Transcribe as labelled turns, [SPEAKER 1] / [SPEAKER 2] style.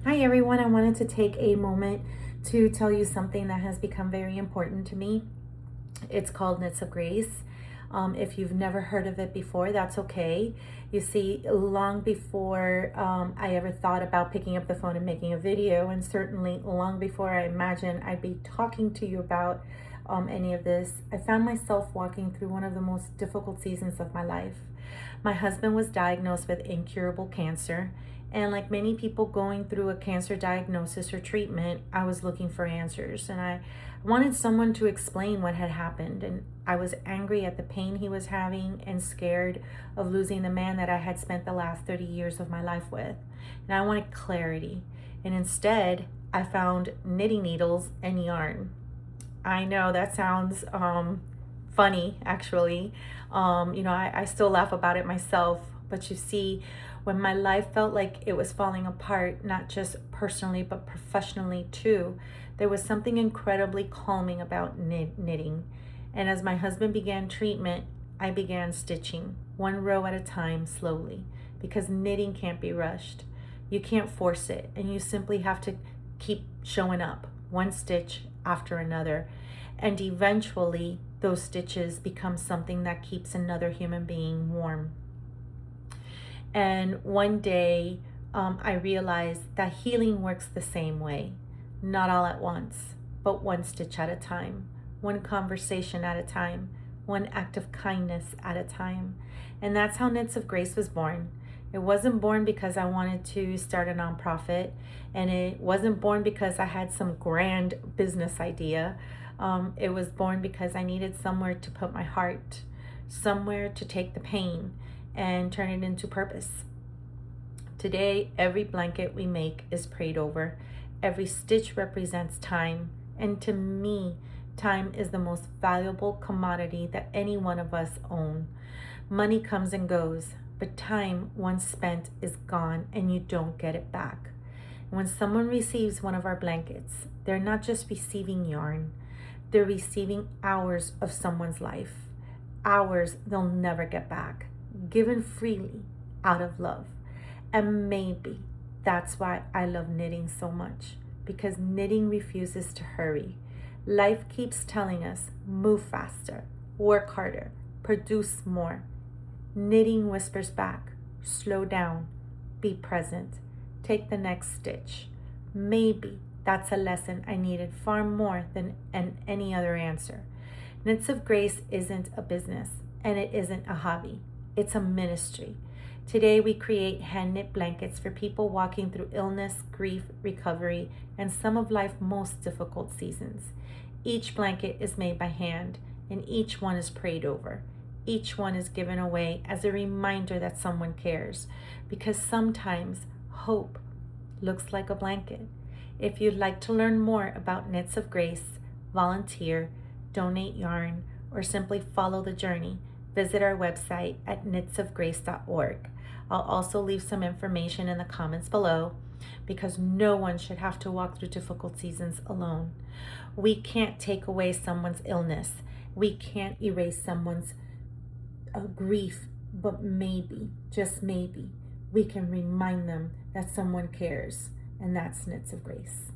[SPEAKER 1] Hi everyone, I wanted to take a moment to tell you something that has become very important to me. It's called Knits of Grace. If you've never heard of it before, that's okay. You see, long before I ever thought about picking up the phone and making a video, and certainly long before I imagined I'd be talking to you about any of this, I found myself walking through one of the most difficult seasons of my life. My husband was diagnosed with incurable cancer, and like many people going through a cancer diagnosis or treatment, I was looking for answers, and I wanted someone to explain what had happened. And I was angry at the pain he was having and scared of losing the man that I had spent the last 30 years of my life with. And I wanted clarity. And instead, I found knitting needles and yarn. I know that sounds funny, actually. I still laugh about it myself. But you see, when my life felt like it was falling apart, not just personally, but professionally too, there was something incredibly calming about knitting. And as my husband began treatment, I began stitching, one row at a time, slowly, because knitting can't be rushed. You can't force it, and you simply have to keep showing up, one stitch after another. And eventually, those stitches become something that keeps another human being warm. And one day, I realized that healing works the same way, not all at once, but one stitch at a time, one conversation at a time, one act of kindness at a time. And that's how Knits of Grace was born. It wasn't born because I wanted to start a nonprofit, and it wasn't born because I had some grand business idea. It was born because I needed somewhere to put my heart, somewhere to take the pain and turn it into purpose. Today, every blanket we make is prayed over. Every stitch represents time. And to me, time is the most valuable commodity that any one of us own. Money comes and goes, but time, once spent, is gone and you don't get it back. When someone receives one of our blankets, they're not just receiving yarn, they're receiving hours of someone's life, hours they'll never get back, given freely out of love. And maybe that's why I love knitting so much, because knitting refuses to hurry. Life keeps telling us, move faster, work harder, produce more. Knitting whispers back, slow down, be present, take the next stitch. Maybe that's a lesson I needed far more than any other answer. Knits of Grace isn't a business, and it isn't a hobby. It's a ministry. Today we create hand-knit blankets for people walking through illness, grief, recovery, and some of life's most difficult seasons. Each blanket is made by hand, and each one is prayed over. Each one is given away as a reminder that someone cares, because sometimes hope looks like a blanket. If you'd like to learn more about Knits of Grace, volunteer, donate yarn, or simply follow the journey, visit our website at knitsofgrace.org. I'll also leave some information in the comments below, because no one should have to walk through difficult seasons alone. We can't take away someone's illness. We can't erase someone's grief, but maybe, just maybe, we can remind them that someone cares, and that's Knits of Grace.